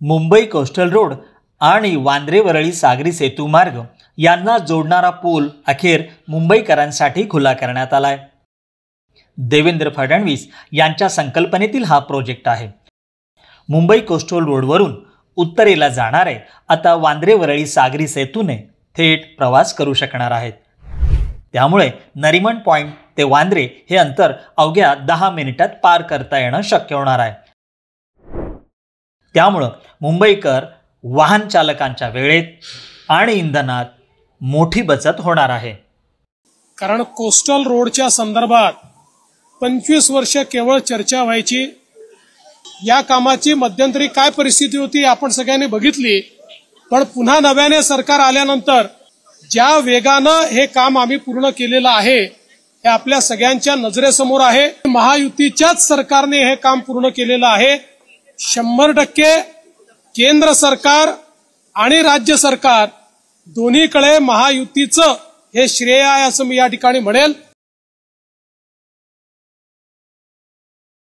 Mumbai coastal road आणि वांद्रे वरळी सागरी सेतू मार्ग यांना जोडणारा पूल अखेर मुंबईकरांसाठी खुला करण्यात आलाय। देवेंद्र फडणवीस यांच्या संकल्पनेतील हा प्रोजेक्ट आहे। मुंबई कोस्टल रोडवरून उत्तरेला जाणारे आता वांद्रे वरळी सागरी सेतूने थेट प्रवास करू शकणार आहेत। त्यामुळे नरिमन पॉइंट ते वांद्रे हे अंतर अवघ्या 10 मिनिटात पार करता येणं शक्य होणार आहे। त्यामुळे मुंबईकर वाहन चालकांच्या वेळेत आणि इंधनात मोठी बचत होणार आहे। कारण कोस्टल रोडच्या संदर्भात 25 वर्ष केवळ चर्चा व्हायची। या कामाची मध्यंतरी काय परिस्थिती होती आपण सगळ्यांनी बघितली, पण पुन्हा नव्याने सरकार आल्यानंतर ज्या वेगानं हे काम आम्ही पूर्ण केलेलं आहे हे आपल्या सगळ्यांच्या नजरेसमोर आहे। महायुतीच्याच सरकारने हे काम पूर्ण केलेलं आहे। 100% केंद्र सरकार आणि राज्य सरकार दोन्हीकडे महायुतीचं हे श्रेय आहे असं मी या ठिकाणी म्हणेल।